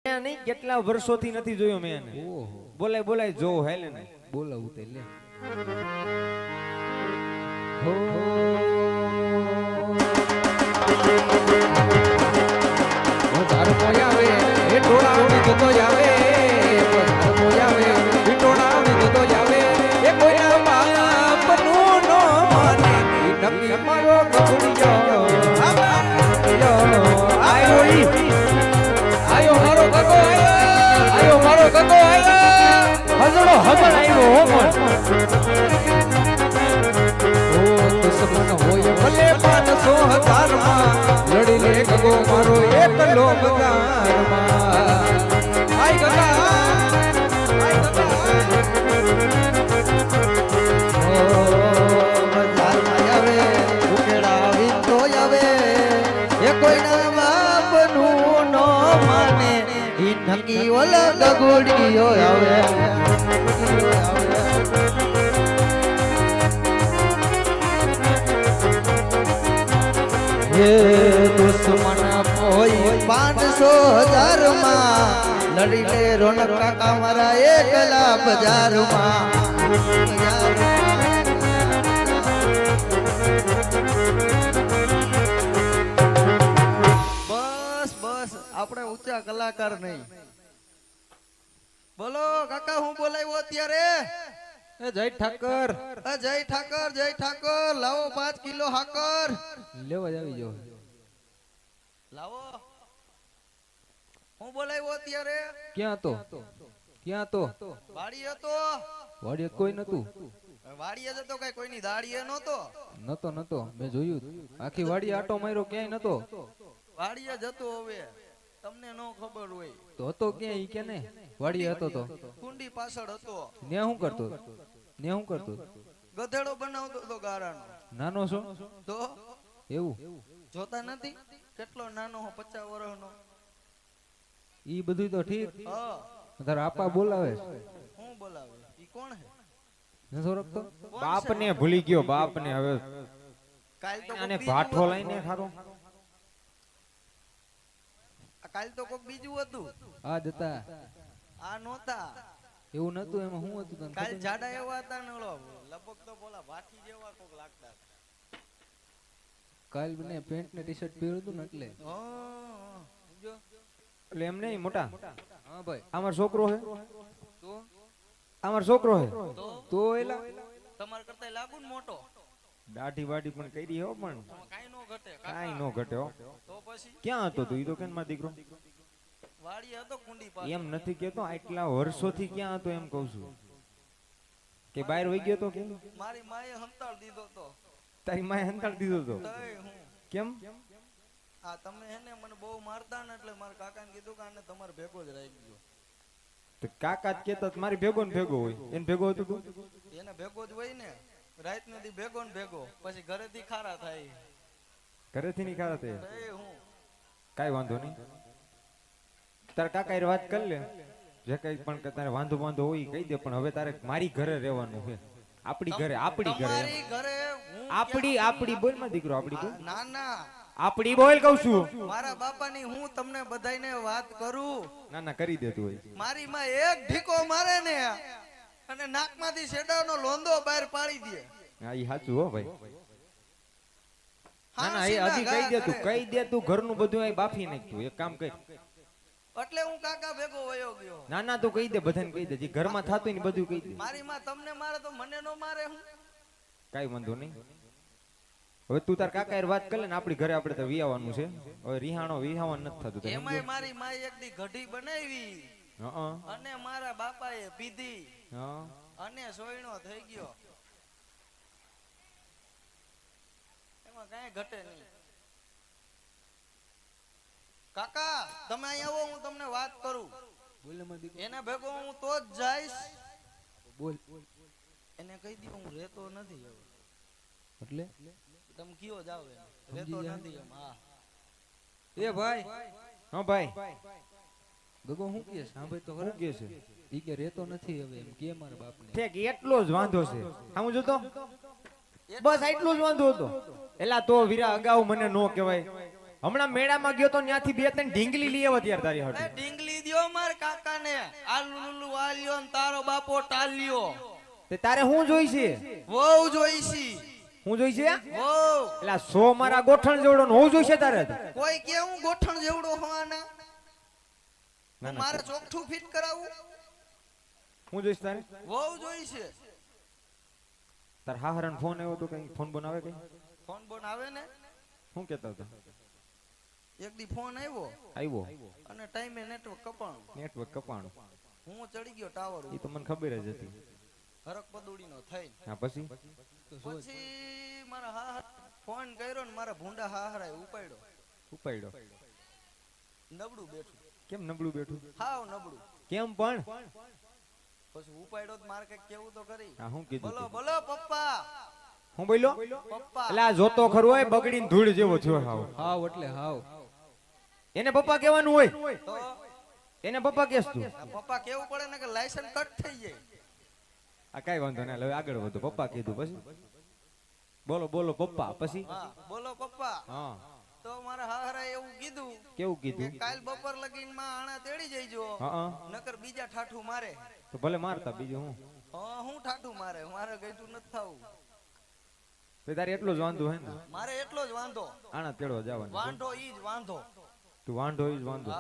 નહીં કેટલા વર્ષોથી નથી જોયો મેં એને. બોલાય બોલાય જો હેલે ને બોલાવું તે લે હો તાર મોયા આવે એ ટોળા આવી જતો આવે તાર મોયા આવે એ ટોળા આવી જતો આવે એ કોઈના બાપનું નો માને નક્કી મારો ગબડિયો આયો ઈ આયો મારો ગગો આયો મારો ગગો આયો હજડો હજડ આવ્યો હો મન ઓ દુશ્મન હોય ભલે 500,000 માં લડી લે ગગો મારો એકલો બગારમાં આય ગગા આય ગગા ઓ બજાર માં આવે ઉકેડા વિંદો આવે એ કોઈના બાપનું નો માને ઈ નકી ઓલા ગગુડિયો આવે ये दुश्मन कोई 500,000 માં લડી લે રોનક કાકા મારા એકલા બજાર માં બસ બસ આપણે ઊંચા કલાકાર નહીં બોલો કાકા હું બોલાવ્યો અત્યારે જય ઠાકર જય ઠાકર લાવો 5 કિલો હાકર લેવા જ આવી જો લાવો હું બોલાવ્યો અત્યારે ક્યાં તો વાડીએ તો વાડીએ કોઈ નતું વાડીએ જતો કઈ કોઈની દાડીએ નતો મેં જોયું આખી વાડી આટો માર્યો ક્યાંય નતો વાડીએ જતો હવે તમને નો ખબર હોય તો હતો ક્યાં ઈ કે ને વાડીએ હતો તો કુંડી પાછળ હતો ને હું કરતો ગધેડો બનાવતો તો ગારાનો નાનો છો તો એવું જોતા નથી કેટલો નાનો હો 50 વર્ષનો ઈ બધું તો ઠીક હા તાર આપા બોલાવે હું બોલાવે ઈ કોણ હે નસો રખતો બાપ ને ભૂલી ગયો બાપ ને હવે કાલ તો આને ભાઠો લઈને ખારો કાલ તો કોક બીજું હતું આ જતા આ નોતા એવું નતું એમાં હું હતું તને કાલ જાડા એવા હતા ને ઓલો લગભગ તો બોલા ભાઠી જેવા કોક લાગતા કાલ મને પેન્ટ ને ટી-શર્ટ પહેર્યું હતું ને એટલે એટલે એમ નહીં મોટા હા ભાઈ અમાર છોકરો હે તો અમાર છોકરો હે તો એલા તમાર કરતા લાગુ ને મોટો દાઢી વાડી પણ કરી હો પણ કાઈ નો ઘટે હો તો પછી ક્યાં હતો તું ઈ તો કેન માં દીકરો વાડી હતો કુંડી પાસે એમ નથી કેતો આટલા વર્ષોથી ક્યાં હતો એમ કહું છું કે બહાર વઈ ગયો તો કે મારી માએ હંતાળ દીધો તો તારી માએ હંતાળ દીધો તો કેમ આ તમે હેને મને બહુ મારતા ને એટલે મારા કાકાને કીધું કે આને તમારે ભેગો જ રાખી ગયો તો કાકા જ કેતો મારી ભેગો ને ભેગો હોય એને ભેગો હતું તું એને ભેગો જ હોય ને રાત ને દી ભેગો ને ભેગો પછી ઘરેથી ખારા થાય ઘરેથી ની ખારા થાય હું કાઈ વાંધો નહીં તાર કાકા એ વાત કરી લે જે કઈ પણ તારે વાંધો હોય કહી દે પણ હવે તારે મારી ઘરે રહેવાનું છે આપણી ઘરે આપણી બોલ માં દીકરો આપણી બોલ ના ના આપણી બોલ કહું છું મારા બાપાની હું તમને બધાયને વાત કરું ના ના કરી દેતું હોય મારી માં એક ઢીકો મારે ને અને નાકમાંથી શેડાનો લોંદો બહાર પાડી દે હા ઈ સાચું હો ભાઈ ના ના એ હજી કહી દે તું ઘરનું બધું અહીં બાફી નાખતું એક કામ કર એટલે હું કાકા ભેગો વયો ગયો ના ના તું કહી દે બધાને કહી દે જે ઘરમાં થાતું ને બધું કહી દે મારી માં તમને મારે તો મને નો મારે હું કાઈ વાંધો નહીં હવે તું તાર કાકા એ વાત કરી લે ને આપણી ઘરે આપણે તો વિયાવાનું છે હવે વિહાવાનું નથી થતું એમાંય મારી માએ એક દી ઘડી બનાવી હા અને મારા બાપાએ પીધી હા અને સોયણો થઈ ગયો એમાં કાંઈ ઘટે નહીં કાકા તમે અહીં આવો હું તમને વાત કરું એને ભેગો હું તો જ જઈશ બોલ એને કહી દઉં હું રહેતો નથી હવે એટલે તમે કયો જાવ રહેતો નથી એમ હા એ ભાઈ હા ભાઈ ગગો હું કે સાંભળ તો શું કે છે ઈ કે રહેતો નથી હવે એમ કે મારા બાપને ઠેક એટલો જ વાંધો છે હું જોતો બસ એટલો જ વાંધો હતો એલા તો વીરા અગાઉ મને નો કહેવાય હમણાં મેળામાં ગયો તો ત્યાંથી 2-3 ઢીંગલી લઈ આવ્યો ત્યારે તારી હટ ઢીંગલી ગયો માર કાકાને આલુ લુલુ વાલ્યો ને તારો બાપો ટાલ્યો તે તારે શું જોઈ છે? વહુ જોઈશી હું જોઈ છે? વહુ એટલે 100 મારા ગોઠણ જેવડો ને હું જોઈ છે તારે? કોઈ કે હું ગોઠણ જેવડો હોવાના ના, ના. મારે ચોકઠું ફિટ કરાવું હું જોઈશ તારે? વહુ જોઈશે તાર હાહરાનો ફોન આવ્યો તો કઈ ફોન બનાવે કઈ? ફોન બોન આવે ને શું કહેતા હતા? એક દી ફોન આવ્યો આવ્યો અને ટાઈમે નેટવર્ક કપાણું નેટવર્ક કપાણું. હું ચડી ગયો ટાવર એ તો મને ખબર જ હતી. હરક પદુડીનો થઈ હા પછી પછી મારા હાહર ફોન કર્યો ને મારા ભૂંડા હાહરાએ ઉપાડ્યો ઉપાડ્યો. નબળું બેઠું કેમ નબળું બેઠું? હાવ નબળું કેમ પણ? પછી ઉપાડ્યો તો મારે કઈક કેવું તો કરી હા શું કીધું? બોલો બોલો પપ્પા હું બોલ્યો? પપ્પા એટલે આ જોતો ખરું હોય બગડીને ધૂળ જેવો થયો હાવ. હાવ એટલે હાવ. એને પપ્પા કહેવાનું હોય. તો એને પપ્પા કહેશ તું? આ પપ્પા કેવું પડે ને કે લાયસન્સ કટ થઈ જાય આ કઈ વાંધો નહીં. હવે આગળ વધો. પપ્પા કીધું પછી બોલો બોલો પપ્પા પછી. હા બોલો પપ્પા હા તો મારા હાહરાએ એવું કીધું કેવું કે કીધું? કાલ બપોર લગીન માં આણા તેડી જઈજો હા નકર બીજા ઠાઠું મારે તો ભલે મારતા બીજું હું. હા હું ઠાઠું મારે ગઈતું નથી થાવું તો તારે એટલું જ વાંધો હે ને? મારે એટલો જ વાંધો આણા તેડવા જવાનું. વાંધો ઈ જ વાંધો તું વાંધો ઈ જ વાંધો.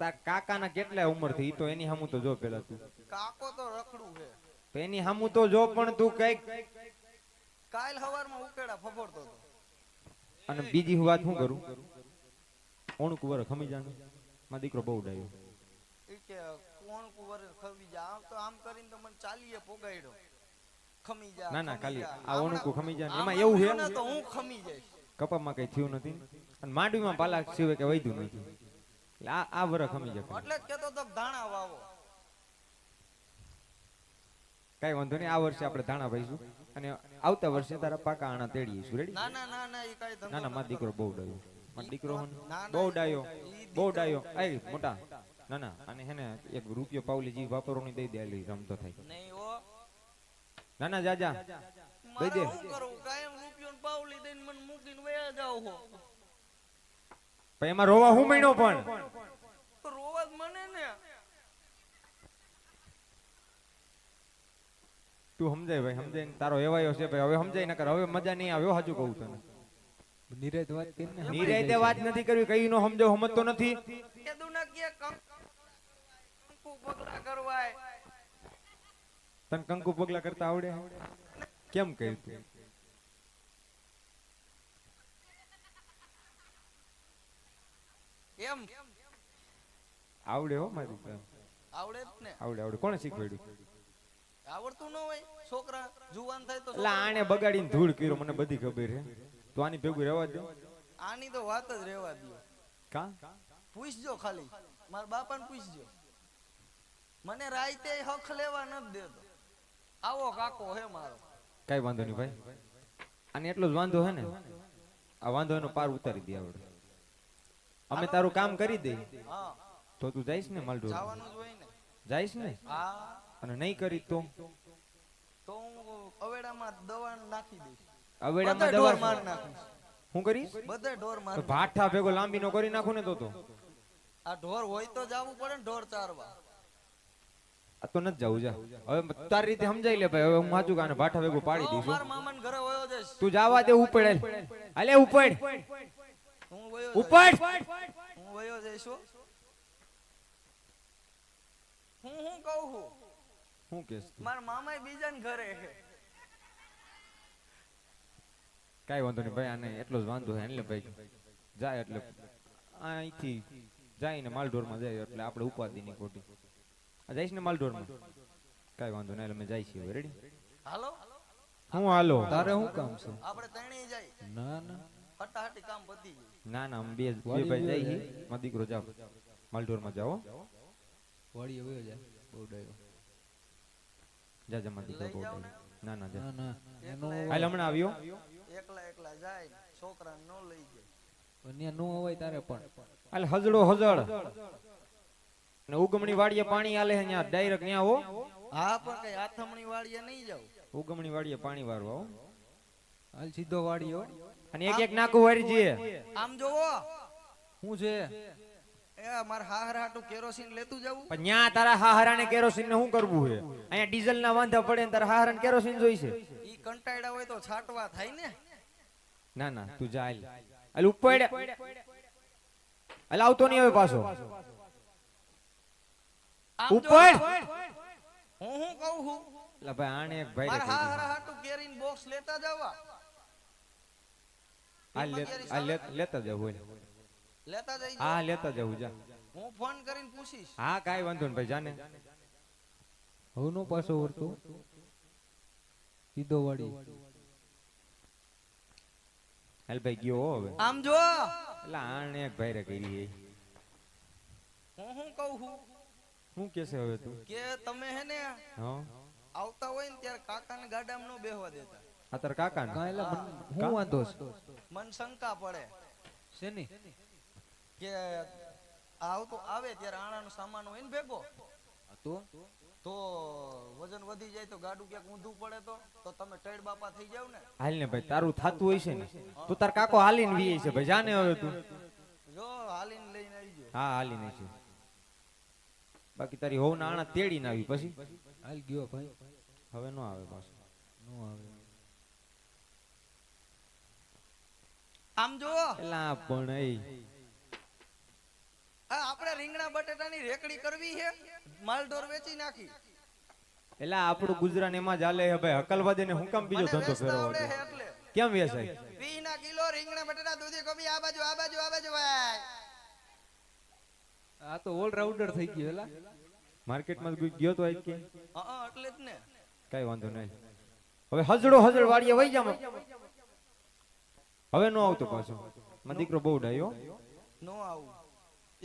તાર કાકાના કેટલા ઉંમર થઈ? ઈ તો એની સામું તો જો પેલા તું. કાકો તો રખડું છે તો એની સામું તો જો પણ તું કઈક. કાલ હવારમાં ઉકેડા ફફોડતો હતો અને બીજી હું વાત શું કરું? ઓણુક વર ખમી જાનું મારો દીકરો બહુ ડાયો. ઈ કે કોણ કુંવર ખવી જા આમ તો આમ કરીને તો મને ચાલીએ પોગાડ્યો ખમી જા ના ના ખમી ખાલી જા. આ ઓણુકું ખમી જાય આમ એમાં એવું રહ્યું ને છે તો હું ખમી જઈશ કપામાં કઈ થયું નથી અને માંડવીમાં પાલા સિવાય કે વૈધું નથી. એટલે આ વર ખમી જાય. એટલે જ કેતો તો ધાણા વાવો કઈ વાંધો નહીં. આ વર્ષે આપણે ધાણા ભાઈશું અને આવતા વર્ષે તારા પાકા આણા તેડીશું. રેડી? ના ના ના ના ઈ કાઈ ધંધો ના ના મારો નથી. દીકરો બહુ ડાયો. મારો દીકરો હે ને ના, ના, બહુ ડાયો. ઈ બહુ ડાયો. એ મોટા ના ના અને હે ને એક રૂપિયો પાવલી જીવ વાપરવાની દઈ દે આલી રમતો થાય. નહીં ઓ ના ના જાજા મારે દે. શું કરું કાયમ રૂપિયો ને પાવલી દઈને મને મૂકીને વયા જાવ હો પણ એમાં રોવા હું મહિનો પણ તો રોવા જ મને ને તું સમજાય ભાઈ સમજાય ને તારો એવાયો છે ભાઈ. હવે સમજાય નકર હવે મજા નહીં આવ્યો. સાચું કહું તને. નિરાત વાત કરીને નિરાયતે વાત નથી કરવી. કઈ નો સમજો સમજતો નથી. કીધું ને કે કંકુ પગલા કરવાય તને કંકુ પગલા કરતા આવડે? કેમ કહ્યું તું? એમ આવડે હો મારી બેન. આવડે જ ને આવડે આવડે. કોણે શીખવાડ્યું? આવડતું ન હોય છોકરા જુવાન થાય તો એટલે આને બગાડીને ધૂળ કર્યો મને બધી ખબર છે. તો આની ભેગું રહેવા દો. આની તો વાત જ રહેવા દો કા પૂછજો ખાલી મારા બાપાને પૂછજો મને રાઈતે હક લેવા નથી દેતો આવો કાકો હે મારો કઈ વાંધો નહીં ભાઈ. આને એટલો જ વાંધો હે ને આ વાંધો એનો પાર ઉતારી દે આવડે. અમે તારું કામ કરી દઈ હા તો તું જઈશ ને માલઢોર? જવાનું જ હોય ને જઈશ ને? હા અને નહીં કરી તો તો હું અવેડામાં દવા નાખી દઈશ અવેડામાં બધા ઢોર દવા માર નાખીશ હું કરીશ? બધા ઢોર માર તો ભાઠા ભેગો લાંબી નો કરી નાખું ને તો આ ઢોર હોય તો જાવું પડે ને ઢોર ચારવા આ તો નથી જવું. જા હવે તારી રીતે સમજાઈ લે ભાઈ. હવે હું સાચું કાને ભાઠા ભેગું પાડી હું દઈશું. મારા મામાને ઘરે વયો જઈશ તું જાવા દે. ઉપડ અલે ઉપડ હું વયો ઉપડ. હું વયો જઈશ હો. હું કહું છું શું કેસ તું? મારા મામા બીજાને ઘરે છે કઈ વાંધો નહીં ભાઈ. આને એટલો જ વાંધો છે એટલે ભાઈ જાય એટલે અહીંથી જાય ને માલઢોરમાં જાય એટલે આપણે ઉપાધિ ની ખોટી. આ જઈશ ને માલઢોરમાં કઈ વાંધો નહીં. એટલે અમે જાય છીએ. રેડી? હાલો હું હાલો. તારે શું કામ છે? આપણે ત્રણેય જાય ના ના હટાહટી કામ પતી ગયું ના ના અમે બે ભાઈ જાય છીએ. મારો દીકરો જાવ માલઢોરમાં જાઓ. વાડીએ વયો જાય. બહુ ડાયો. જા જા મારો દીકરો બહુ ડાયો. ના ના જા. ના ના એનો હાલ હમણાં આવ્યો. એકલા એકલા જાય છોકરાને ન લઈ જાય અન્ય નો હોય તારે પણ હાલ હજડો હજડ ને ઉગમણી વાડીએ પાણી આલે છે ન્યા ડાયરેક્ટ ન્યા હો. હા પણ કઈ આથમણી વાળીએ નહીં જાવ ઉગમણી વાડીએ પાણી વારવા હો. હાલ સીધો વાડીઓ અને એક એક નાકું વારી જઈએ. આમ જોવો શું છે? એ માર હાહર હાટું કેરોસીન લેતું જવું પણ ન્યા તારા હાહરાને કેરોસીન ને શું કરવું છે? અહીંયા ડીઝલ ના વાંધા પડે ને તારા હાહરાને કેરોસીન જોઈશે. ઈ કંટાળ્યા હોય તો છાંટવા થાય ને. ના ના તું જા હાલ ઉપર હાલ આવતો નહીં હવે પાછો આમ જો, ઉપર હું કહું છું એટલે ભાઈ આને એક ભાઈ માર હાહર હાટું કેરીન બોક્સ લેતા જવા. લેતા જવું લેતા જઈ હા લેતા જવું જા. હું ફોન કરીને પૂછીશ. હા કાઈ વાંધો નહીં ભાઈ જાને. હવે નો પાછો વળતો સીધો વાડી. હાલ ભાઈ ગયો હો હવે. આમ જો એટલે આને એક ભાઈ રે કરી છે. હું કહું છું શું કેસે હવે તું? કે તમે હે ને હા આવતા હોય ને ત્યારે કાકાને ગાડામાં નો બેહવા દેતા. આ તારા કાકા ને કાં એટલે હું વાંધો છે મન શંકા પડે શેની? કે આવતો આવે ત્યારે આણાનો સામાન હોય ને ભેગો તો તો વજન વધી જાય તો ગાડું ક્યાંક ઊંધું પડે તો તમે ટેડ બાપા થઈ જાવ ને. હાલ ને ભાઈ તારું થાતું હોય છે ને તું તાર કાકો હાલીને વીએ છે ભાઈ જાને હવે તું. જો હાલીને લઈને આવી ગયો. હા હાલીને છે બાકી તારી હોવ ના આણા તેડીને આવી પછી હાલ ગયો ભાઈ. હવે નો આવે પાછો. નો આવે. આમ જો એલા પણ આપણે રીંગણા બટેટાની રેકડી કરવી છે માલઢોર વેચી નાખી. એલા આપણું ગુજરાન એમાં જ હાલે છે ભાઈ. હકલવાદે ને હું કામ બીજો મને ધંધો વેચતા ફેરવો આવડે છે? છે એટલે કેમ વેચાય? 20 ના કિલો રીંગણા બટેટા દૂધી કોબી આ બાજુ આ બાજુ આ બાજુ ભાઈ. આ તો ઓલ રાઉન્ડર થઈ ગયો એલા. માર્કેટમાં ગયો તો આજ કે હા એટલે જ ને. કઈ વાંધો નહીં. હવે હજડો હજડ વાડીએ વઈ જામ. હવે નો આવતો પાછો. મારો દીકરો બહુ ડાયો નો આવું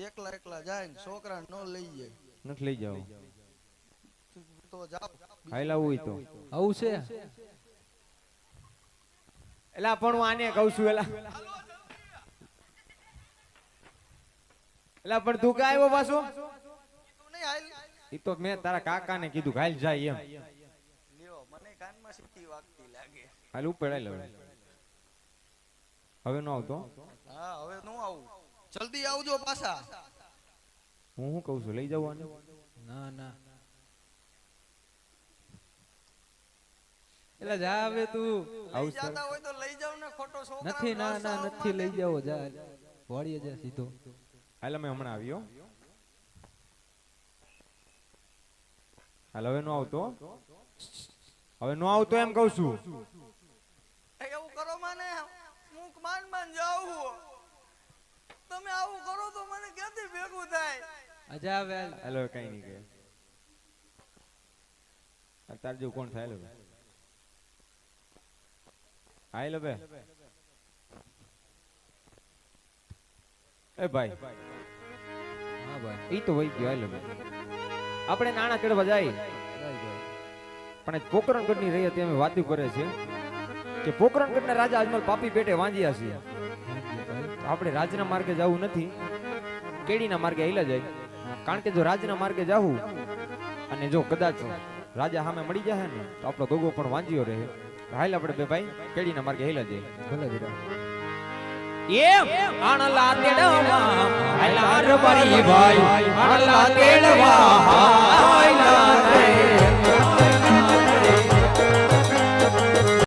એકલા એકલા જાય ને છોકરા નો લઈ જાય નથી લઈ જાવ. તો જાવ. હાઈલા હોય તો આવું છે. એલા પણ હું આને કહું છું એલા પણ તું કાય આવ્યો પાછો? તું નહીં હાલ ઈ તો મેં તારા કાકાને કીધું કે હાલ જાય એમ. લ્યો મને કાનમાં સીટી વાગતી લાગે. હાલ ઉપર હાલ હવે નો આવતો. હા હવે નો આવું જલ્દી આવજો પાછા. હું શું કહું છું લઈ જવાનું? ના ના એલા જા હવે તું. લઈ જાતા હોય તો લઈ જાવ ને ખોટો છોકરા. નથી ના ના નથી લઈ જાવો. જા વાડીએ જા સીધો. હાલ અમે હમણાં આવ્યો. હાલ હવે નો આવતો. હવે નો આવતો એમ કહું છું. એવું કરો મને હું માન જાઉં. તમે આવું કરો તો મને ક્યાંથી ભેગું થાય. આજા હવે હાલ. હાલો કઈ નહીં કહે. તાર જેવું કોણ થાય? હાલો હાલો બે એ ભાઈ. હા ભાઈ. ઈ તો વહી ગયો. હાલો આપણે નાણા કેળવા જાય પણ પોકરણગઢ ની રહી હતી અમે વાતું કરે છે કે પોકરણગઢ ના રાજા અજમલ પાપી પેટે વાંજ્યા છે. આપણે રાજના માર્ગે જવું નથી, કેડીના માર્ગે હેલા જાય. કારણ કે જો રાજના માર્ગે જાવું અને જો કદાચ રાજા સામે મળી જાય ને તો આપણો ગોગો પણ વાંજ્યો રહે. હાલ આપણે બે ભાઈ કેડીના માર્ગે હેલા જાય. ભલે વિરા. એમ આણલા તેડવા હાલા રબારી ભાઈ આણલા તેડવા હાલા રે